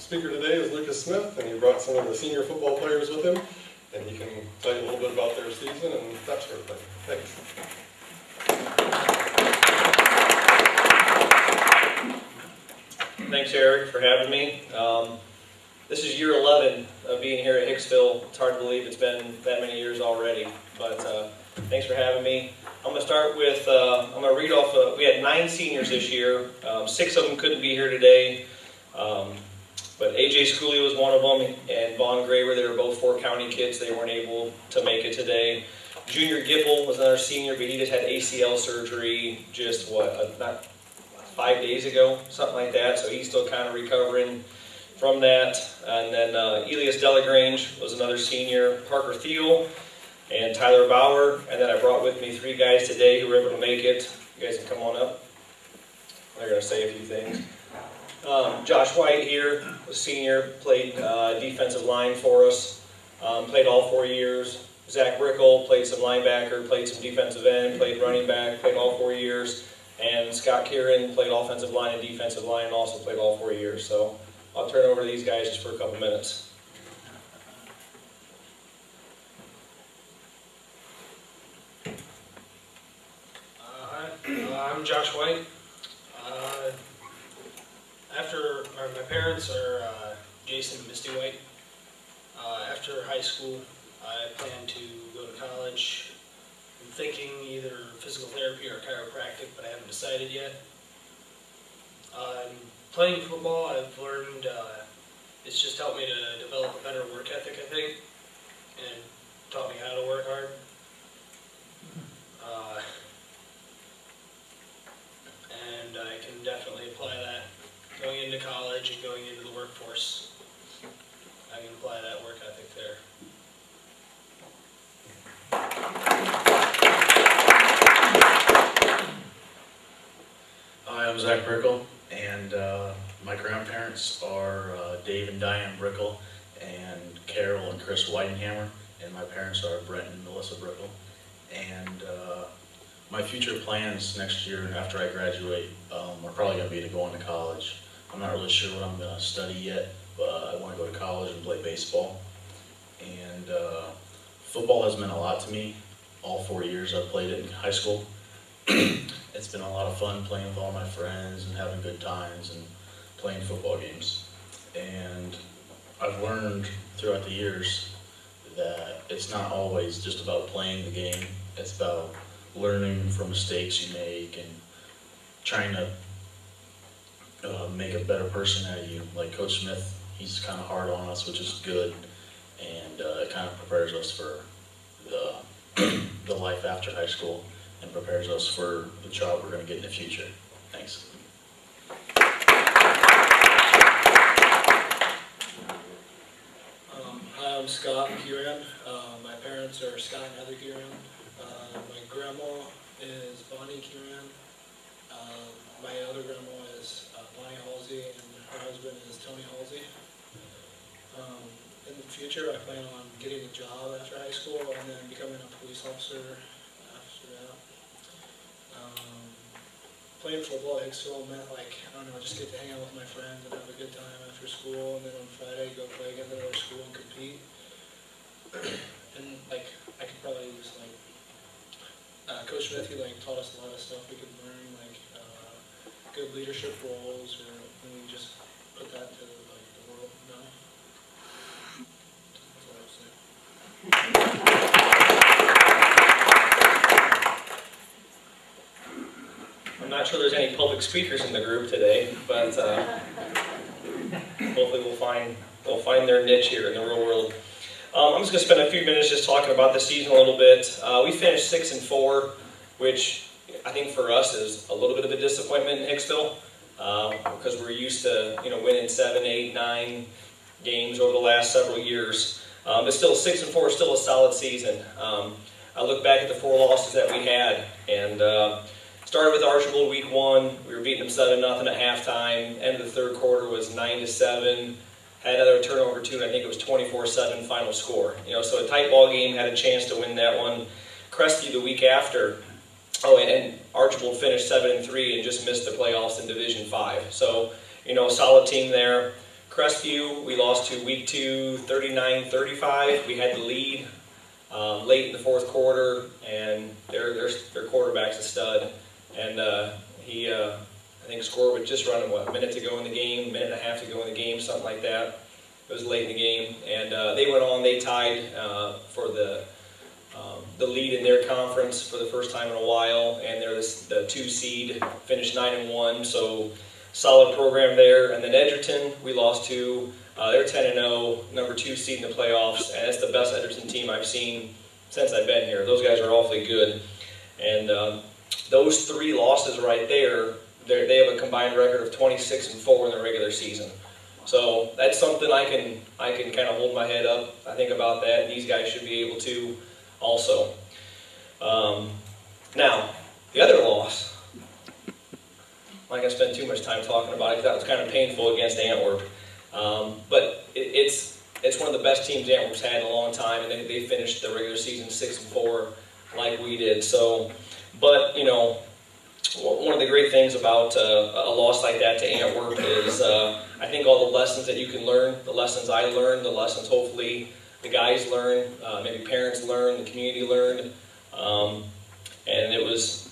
speaker today is Lucas Smith, and he brought some of the senior football players with him, and he can tell you a little bit about their season and that sort of thing. Thanks. Thanks, Eric, for having me. This is year 11 of being here at Hicksville. It's hard to believe it's been that many years already, but thanks for having me. I'm going to start with, I'm going to read off, we had 9 seniors this year. 6 of them couldn't be here today, but AJ Schooley was one of them, and Vaughn Graver. They were both 4 county kids. They weren't able to make it today. Junior Gipple was another senior, but he just had ACL surgery just, not 5 days ago, something like that, so he's still kind of recovering from that. And then Elias Delagrange was another senior, Parker Thiel, and Tyler Bauer. And then I brought with me 3 guys today who were able to make it. You guys can come on up. They're going to say a few things. Josh White here, a senior, played defensive line for us, played all 4 years. Zach Rickle played some linebacker, played some defensive end, played running back, played all 4 years. And Scott Kieran played offensive line and defensive line, and also played all 4 years. So I'll turn it over to these guys just for a couple minutes. Hi, I'm Josh White. My parents are Jason and Misty White. After high school, I plan to go to college. I'm thinking either physical therapy or chiropractic, but I haven't decided yet. Playing football, I've learned it's just helped me to develop a better work ethic, I think, and taught me how to work hard. And I can definitely apply that going into college and going into the workforce. I can apply that work ethic there. Hi, I'm Zach Brickle, and my grandparents are Dave and Diane Brickle, and Carol and Chris Weidenhammer, and my parents are Brent and Melissa Brickle. And my future plans next year after I graduate are probably going to be to go into college. I'm not really sure what I'm going to study yet, but I want to go to college and play baseball. And football has meant a lot to me. All 4 years I've played it in high school. It's been a lot of fun playing with all my friends and having good times and playing football games. And I've learned throughout the years that it's not always just about playing the game. It's about learning from mistakes you make and trying to make a better person out of you. Like Coach Smith, he's kind of hard on us, which is good, and it kind of prepares us for the life after high school and prepares us for the job we're going to get in the future. Thanks. Hi, I'm Scott Kieran. My parents are Scott and Heather Kieran. My grandma is Bonnie Kieran. My other grandma is Bonnie Halsey, and her husband is Tony Halsey. In the future, I plan on getting a job after high school and then becoming a police officer after that. Playing football at Hicksville meant, just get to hang out with my friends and have a good time after school, and then on Friday go play against another school and compete. And I could probably use Coach Smith, he taught us a lot of stuff we could learn, good leadership roles, or we just put that to the world now. That's all I would say. I'm not sure there's any public speakers in the group today, but hopefully they'll find their niche here in the real world. I'm just going to spend a few minutes just talking about the season a little bit. We finished 6-4, which I think for us is a little bit of a disappointment in Hicksville, because we're used to winning 7, 8, 9 games over the last several years. But still, 6-4 is still a solid season. I look back at the 4 losses that we had, and started with Archibald week 1. We were beating them 7-0 at halftime. End of the 3rd quarter was 9-7. Had another turnover too, and I think it was 24-7 final score. So a tight ball game, had a chance to win that one. Crestview the week after. Oh, and Archibald finished 7-3 and just missed the playoffs in Division 5. So, solid team there. Crestview, we lost to week 2, 39-35. We had the lead late in the fourth quarter, and their quarterback's a stud. And he, I think, scored with just running, a minute to go in the game, minute and a half to go in the game, something like that. It was late in the game, and they went on. They tied for the lead in their conference for the first time in a while, and they're the 2 seed, finished 9-1. So solid program there. And then Edgerton, we lost to. They're 10-0, number 2 seed in the playoffs, and it's the best Edgerton team I've seen since I've been here. Those guys are awfully good, and those 3 losses right there, they have a combined record of 26-4 in the regular season. So that's something I can kind of hold my head up. I think about that, and these guys should be able to also. Now, the other loss, I'm not going to spend too much time talking about it because that was kind of painful against Antwerp. But it's one of the best teams Antwerp's had in a long time, and they finished the regular season 6-4 like we did. So, but you know, one of the great things about a loss like that to Antwerp is I think all the lessons that you can learn, the lessons I learned, the lessons hopefully the guys learn, maybe parents learn, the community learned, and it was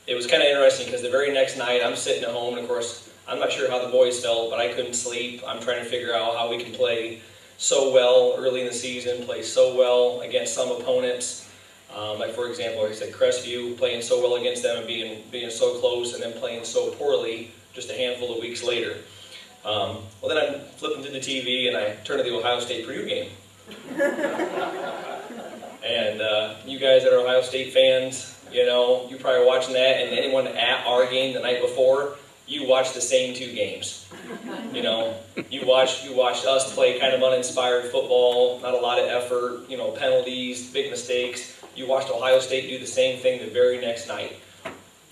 kind of interesting because the very next night I'm sitting at home, and of course I'm not sure how the boys felt, but I couldn't sleep. I'm trying to figure out how we can play so well early in the season, play so well against some opponents. Like for example, like I said, Crestview, playing so well against them and being so close, and then playing so poorly just a handful of weeks later. Well, then I'm flipping through the TV and I turn to the Ohio State-Purdue game. And you guys that are Ohio State fans, you know, you're probably watching that, and anyone at our game the night before, you watched the same 2 games. You know, you watched us play kind of uninspired football, not a lot of effort, you know, penalties, big mistakes. You watched Ohio State do the same thing the very next night.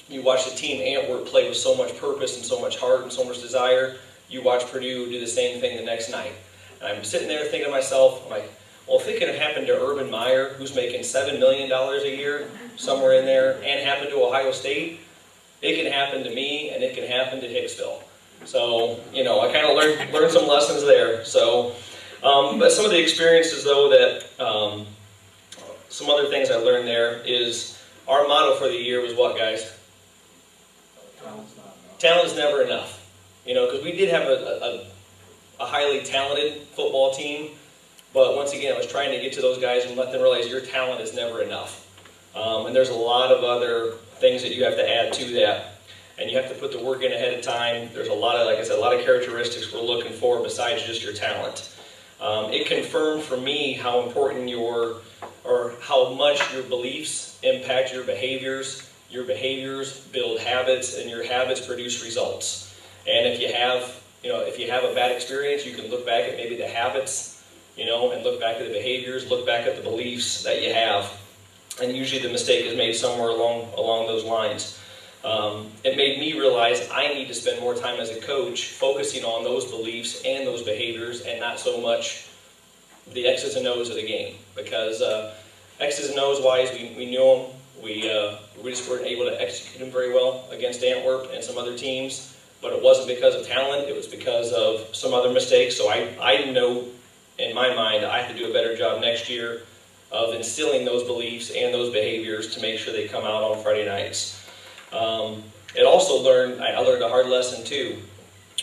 You watched the team Antwerp play with so much purpose and so much heart and so much desire. You watched Purdue do the same thing the next night. And I'm sitting there thinking to myself, I'm like, well, if it could have happened to Urban Meyer, who's making $7 million a year, somewhere in there, and happened to Ohio State, it can happen to me, and it can happen to Hicksville. So, you know, I kind of learned some lessons there. So, but some of the experiences, though, that some other things I learned there is our motto for the year was what, guys? Talent is never enough. You know, because we did have a highly talented football team, but once again, I was trying to get to those guys and let them realize your talent is never enough. And there's a lot of other things that you have to add to that, and you have to put the work in ahead of time. There's a lot of, like I said, a lot of characteristics we're looking for besides just your talent. It confirmed for me how important how much your beliefs impact your behaviors build habits, and your habits produce results. And if you have a bad experience, you can look back at maybe the habits, you know, and look back at the behaviors, look back at the beliefs that you have. And usually the mistake is made somewhere along those lines. It made me realize I need to spend more time as a coach focusing on those beliefs and those behaviors, and not so much the X's and O's of the game. Because X's and O's wise, we knew them. We just weren't able to execute them very well against Antwerp and some other teams. But it wasn't because of talent, it was because of some other mistakes. So I know in my mind I have to do a better job next year of instilling those beliefs and those behaviors to make sure they come out on Friday nights. I learned a hard lesson too.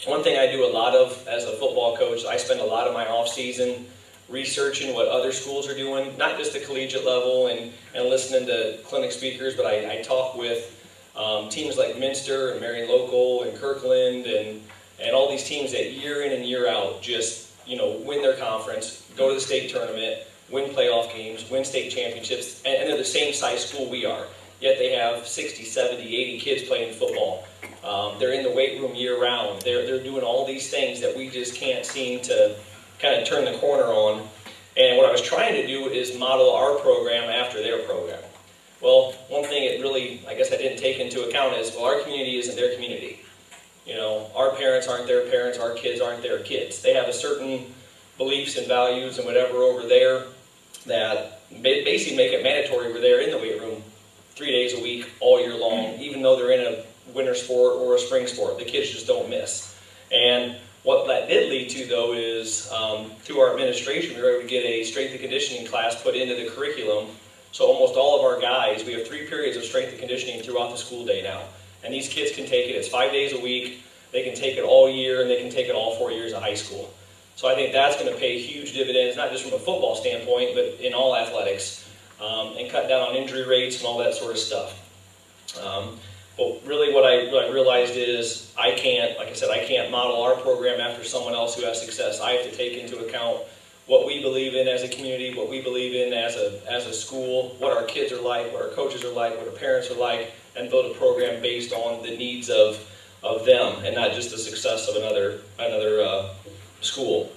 One thing I do a lot of as a football coach, I spend a lot of my off season researching what other schools are doing, not just the collegiate level and listening to clinic speakers, but I talk with teams like Minster and Marion Local and Kirkland and all these teams that year in and year out just, you know, win their conference, go to the state tournament, win playoff games, win state championships, and they're the same size school we are. Yet they have 60, 70, 80 kids playing football. They're in the weight room year round. They're doing all these things that we just can't seem to kind of turn the corner on. And what I was trying to do is model our program after their program. Well, one thing it really, I guess I didn't take into account is, well, our community isn't their community. You know, our parents aren't their parents, our kids aren't their kids. They have a certain beliefs and values and whatever over there that basically make it mandatory we're there in the weight room 3 days a week, all year long, even though they're in a winter sport or a spring sport. The kids just don't miss. And What that did lead to, though, is through our administration, we were able to get a strength and conditioning class put into the curriculum. So almost all of our guys, we have 3 periods of strength and conditioning throughout the school day now. And these kids can take it, it's 5 days a week, they can take it all year, and they can take it all 4 years of high school. So I think that's going to pay huge dividends, not just from a football standpoint, but in all athletics, and cut down on injury rates and all that sort of stuff. But really what I realized is I can't model our program after someone else who has success. I have to take into account what we believe in as a community, what we believe in as a school, what our kids are like, what our coaches are like, what our parents are like, and build a program based on the needs of them and not just the success of another school.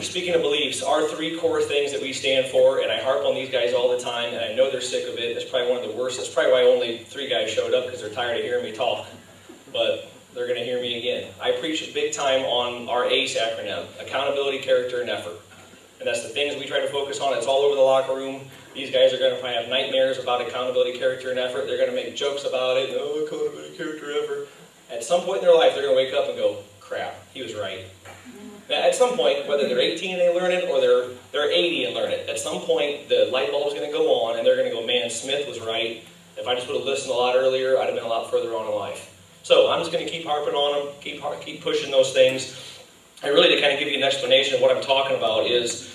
Speaking of beliefs, our 3 core things that we stand for, and I harp on these guys all the time, and I know they're sick of it. It's probably one of the worst. That's probably why only 3 guys showed up, because they're tired of hearing me talk. But they're going to hear me again. I preach big time on our ACE acronym: accountability, character, and effort. And that's the things we try to focus on. It's all over the locker room. These guys are going to probably have nightmares about accountability, character, and effort. They're going to make jokes about it. Oh, accountability, character, effort. At some point in their life, they're going to wake up and go, crap, he was right. Now, at some point, whether they're 18 and they learn it, or they're 80 and learn it, at some point the light bulb is going to go on, and they're going to go, man, Smith was right. If I just would have listened a lot earlier, I'd have been a lot further on in life. So I'm just going to keep harping on them, keep pushing those things. And really, to kind of give you an explanation of what I'm talking about is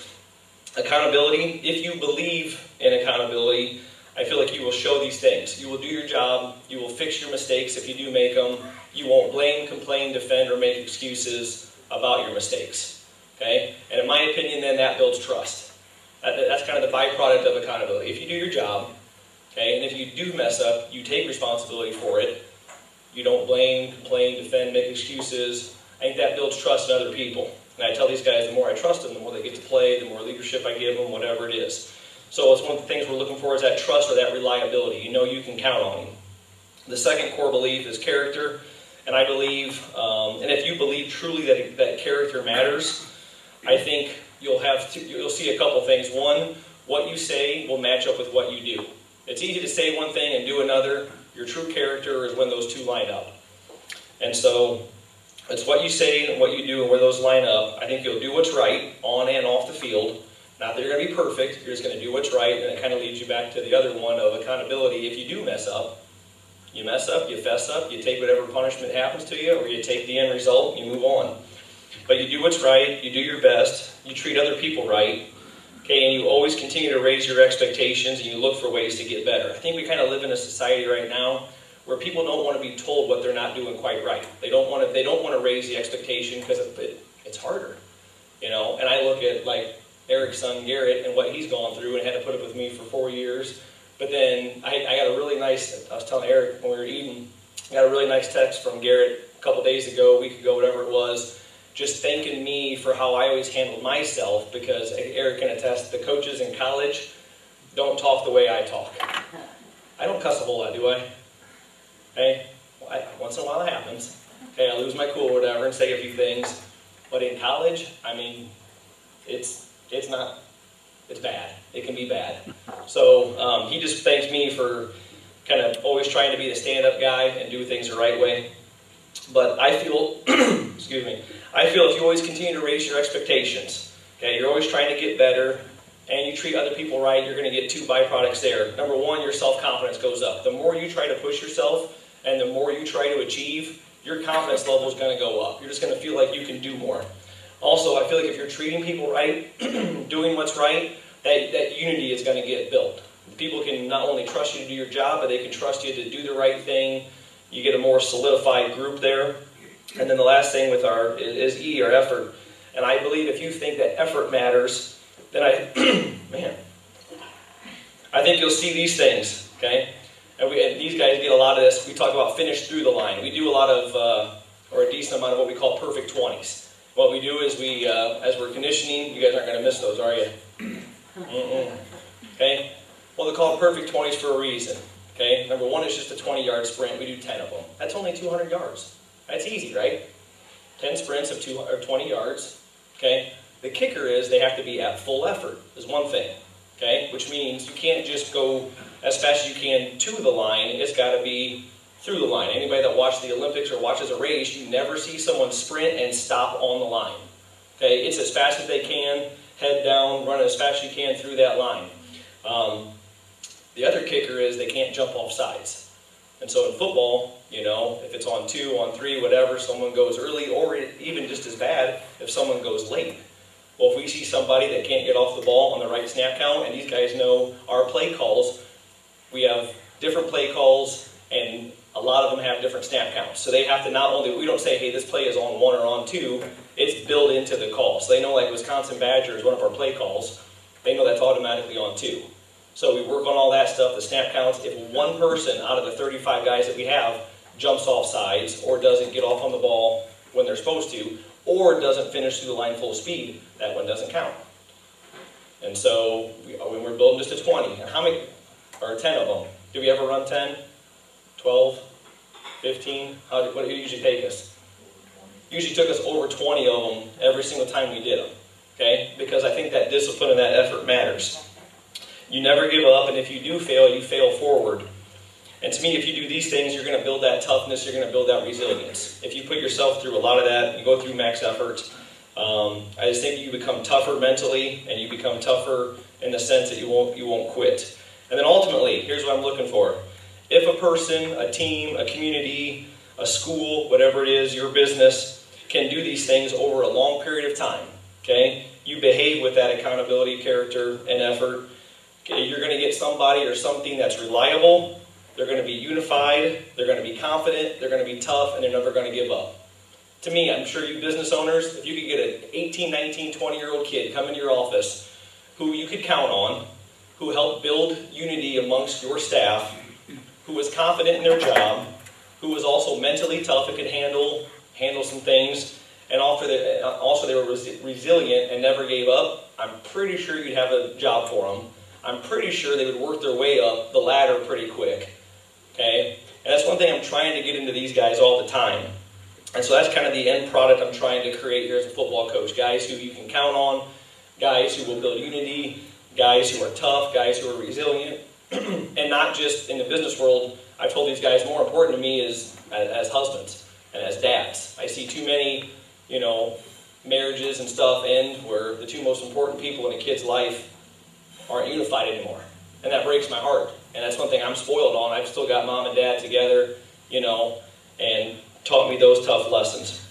accountability. If you believe in accountability, I feel like you will show these things. You will do your job. You will fix your mistakes if you do make them. You won't blame, complain, defend, or make excuses about your mistakes. Okay? And in my opinion, then that builds trust. That's kind of the byproduct of accountability. If you do your job, okay, and if you do mess up, you take responsibility for it. You don't blame, complain, defend, make excuses. I think that builds trust in other people. And I tell these guys, the more I trust them, the more they get to play, the more leadership I give them, whatever it is. So it's one of the things we're looking for is that trust or that reliability. You know you can count on them. The second core belief is character. And I believe, and if you believe truly that character matters, I think you'll see a couple things. One, what you say will match up with what you do. It's easy to say one thing and do another. Your true character is when those two line up. And so it's what you say and what you do and where those line up. I think you'll do what's right on and off the field. Not that you're going to be perfect. You're just going to do what's right, and it kind of leads you back to the other one of accountability. If you do mess up, you fess up, you take whatever punishment happens to you, or you take the end result and you move on. But you do what's right, you do your best, you treat other people right, okay, and you always continue to raise your expectations and you look for ways to get better. I think we kind of live in a society right now where people don't want to be told what they're not doing quite right. They don't want to raise the expectation because it's harder, you know. And I look at like Eric's son Garrett and what he's gone through and had to put up with me for 4 years. But then I got a really nice, I was telling Eric when we were eating, I got a really nice text from Garrett a couple days ago, a week ago, whatever it was, just thanking me for how I always handled myself, because Eric can attest, the coaches in college don't talk the way I talk. I don't cuss a whole lot, do I? Hey, once in a while it happens. Okay, I lose my cool or whatever and say a few things. But in college, I mean, it's bad. It can be bad. So he just thanks me for kind of always trying to be the stand-up guy and do things the right way. But I feel, excuse me, I feel if you always continue to raise your expectations, okay, you're always trying to get better, and you treat other people right, you're going to get 2 byproducts there. Number 1, your self-confidence goes up. The more you try to push yourself and the more you try to achieve, your confidence level is going to go up. You're just going to feel like you can do more. Also, I feel like if you're treating people right, doing what's right, that unity is going to get built. People can not only trust you to do your job, but they can trust you to do the right thing. You get a more solidified group there. And then the last thing with is E, or effort. And I believe if you think that effort matters, then I think you'll see these things, okay? And these guys get a lot of this. We talk about finish through the line. We do a lot of, or a decent amount of what we call perfect 20s. What we do is we, as we're conditioning, you guys aren't going to miss those, are you? Okay? Well, they're called perfect 20s for a reason. Okay? Number 1 is just a 20-yard sprint. We do 10 of them. That's only 200 yards. That's easy, right? 10 sprints of 20 yards. Okay? The kicker is they have to be at full effort, is one thing. Okay? Which means you can't just go as fast as you can to the line. It's got to be through the line. Anybody that watched the Olympics or watches a race, you never see someone sprint and stop on the line. Okay, it's as fast as they can, head down, run as fast as you can through that line. The other kicker is they can't jump off sides. And so in football, you know, if it's on 2, on 3, whatever, someone goes early, or even just as bad, if someone goes late. Well, if we see somebody that can't get off the ball on the right snap count, and these guys know our play calls, we have different play calls, and a lot of them have different snap counts. So they have to not only, we don't say, hey, this play is on 1 or on 2, it's built into the call. So they know, like Wisconsin Badger is one of our play calls, they know that's automatically on 2. So we work on all that stuff, the snap counts. If one person out of the 35 guys that we have jumps off sides or doesn't get off on the ball when they're supposed to, or doesn't finish through the line full speed, that one doesn't count. And so when we're building just to 20, and how many, or 10 of them, did we ever run 10, 12, 15? What did it usually take us? Usually took us over 20 of them every single time we did them. Okay? Because I think that discipline and that effort matters. You never give up, and if you do fail, you fail forward. And to me, if you do these things, you're going to build that toughness, you're going to build that resilience. If you put yourself through a lot of that, you go through max effort, I just think you become tougher mentally, and you become tougher in the sense that you won't quit. And then ultimately, here's what I'm looking for. If a person, a team, a community, a school, whatever it is, your business, can do these things over a long period of time, okay? You behave with that accountability, character, and effort. Okay, you're going to get somebody or something that's reliable, they're going to be unified, they're going to be confident, they're going to be tough, and they're never going to give up. To me, I'm sure you business owners, if you could get an 18, 19, 20-year-old kid come into your office who you could count on, who helped build unity amongst your staff, who was confident in their job, who was also mentally tough and could handle some things, and also they were resilient and never gave up, I'm pretty sure you'd have a job for them. I'm pretty sure they would work their way up the ladder pretty quick. Okay? And that's one thing I'm trying to get into these guys all the time. And so that's kind of the end product I'm trying to create here as a football coach. Guys who you can count on, guys who will build unity, guys who are tough, guys who are resilient. And not just in the business world. I've told these guys more important to me is as husbands and as dads. I see too many, marriages and stuff end where the two most important people in a kid's life aren't unified anymore. And that breaks my heart. And that's one thing I'm spoiled on. I've still got mom and dad together, and taught me those tough lessons.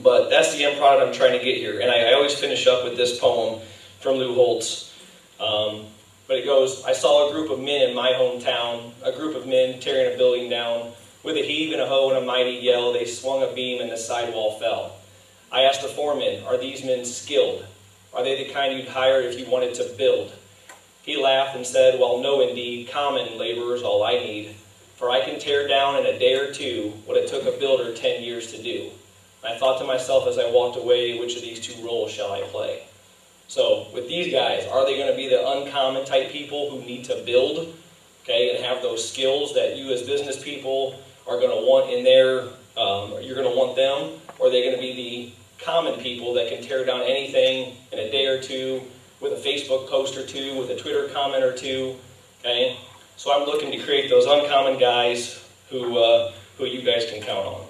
But that's the end product I'm trying to get here. And I always finish up with this poem from Lou Holtz. But it goes, I saw a group of men in my hometown, a group of men tearing a building down. With a heave and a hoe and a mighty yell, they swung a beam and the sidewall fell. I asked the foreman, are these men skilled? Are they the kind you'd hire if you wanted to build? He laughed and said, well, no indeed, common laborer's all I need. For I can tear down in a day or two what it took a builder 10 years to do. I thought to myself as I walked away, which of these two roles shall I play? So with these guys, are they going to be the uncommon type people who need to build, okay, and have those skills that you as business people are going to want in there, you're going to want them? Or are they going to be the common people that can tear down anything in a day or two with a Facebook post or two, with a Twitter comment or two, okay? So I'm looking to create those uncommon guys who you guys can count on.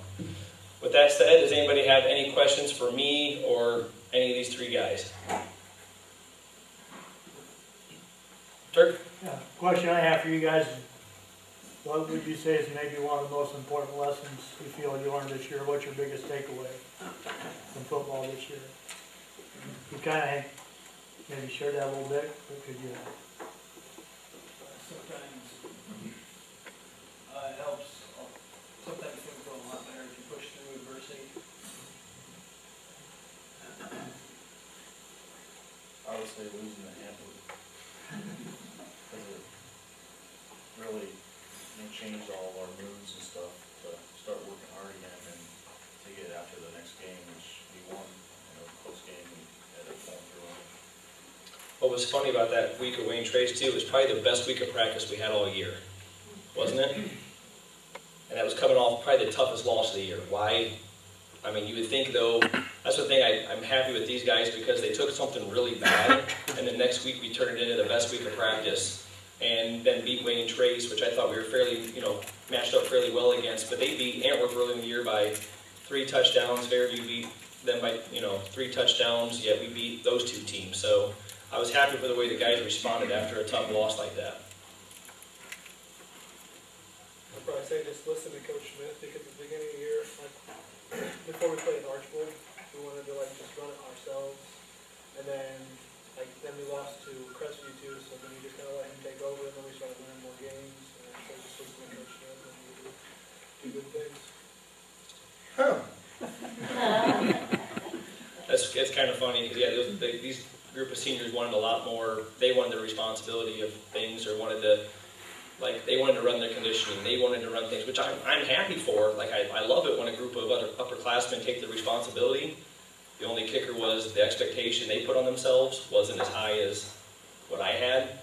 With that said, does anybody have any questions for me or any of these three guys? Sure? Yeah, question I have for you guys, what would you say is maybe one of the most important lessons you feel you learned this year? What's your biggest takeaway from football this year? You kind of maybe share that a little bit, but could you? Sometimes it helps. Sometimes things go a lot better if you push through adversity. I would say losing the handle. Because it really changed all of our moods and stuff to start working hard again and to get after the next game, which we won. Close game, we had a fall through. What was funny about that week of Wayne Trace, too, it was probably the best week of practice we had all year, wasn't it? And that was coming off probably the toughest loss of the year. Why? I mean, you would think, though, that's the thing, I'm happy with these guys because they took something really bad, and the next week we turned it into the best week of practice. and then beat Wayne and Trace, which I thought we were fairly, matched up fairly well against. But they beat Antwerp early in the year by 3 touchdowns. Fairview beat them by 3 touchdowns. Yet we beat those 2 teams. So I was happy for the way the guys responded after a tough loss like that. I'd probably say just listen to Coach Smith, because at the beginning of the year, like, before we played Archbold, we wanted to just run it ourselves. And then we lost to Crestview too, so then we just kind of let him take over, and then we started winning more games. And so just listen to Coach Smith, and we do good things. It's kind of funny, because these group of seniors wanted a lot more. They wanted the responsibility of things, or wanted to, they wanted to run their conditioning. They wanted to run things, which I'm happy for. I love it when a group of other upperclassmen take the responsibility. The only kicker was the expectation they put on themselves wasn't as high as what I had.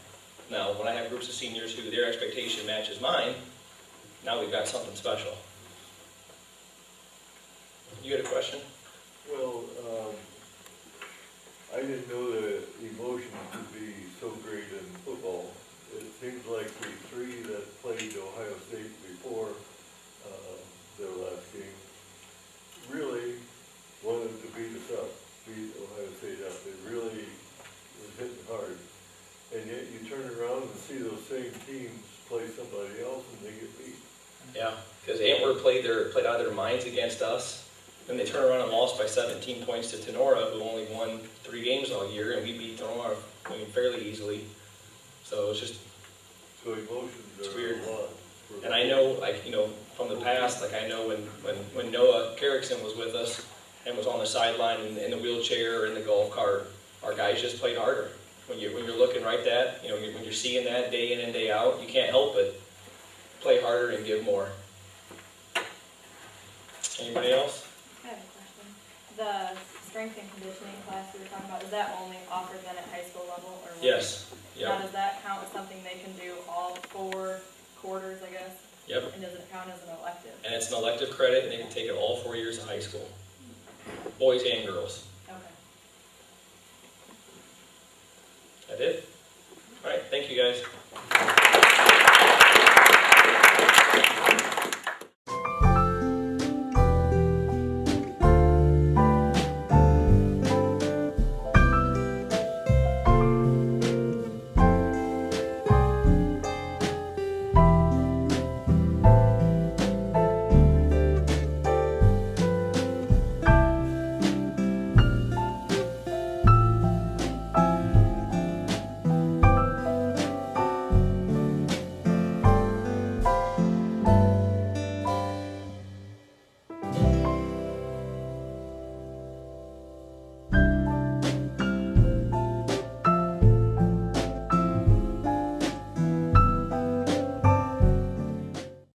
Now, when I have groups of seniors who their expectation matches mine, now we've got something special. You had a question? Well, I didn't know the emotion could be so great in football. It seems like the 3 that played Ohio State before their last game really wanted to beat us up, beat Ohio State up. It really was hitting hard. And yet you turn around and see those same teams play somebody else and they get beat. Yeah, because Antwerp played out of their minds against us. Then they turned around and lost by 17 points to Tenora, who only won 3 games all year, and we beat Tenora fairly easily. So it's just... So emotions are weird. a lot. And I know, from the past, I know when Noah Carrickson was with us and was on the sideline in the wheelchair or in the golf cart, our guys just played harder. When you're looking right at that, when you're seeing that day in and day out, you can't help but play harder and give more. Anybody else? I have a question. The strength and conditioning class we were talking about, is that only offered then at high school level? Or what? Yes. Now, Yep. does that count as something they can do all 4 quarters, I guess? Yep. And does it count as an elective? And it's an elective credit, and they can take it all 4 years of high school. Boys and girls.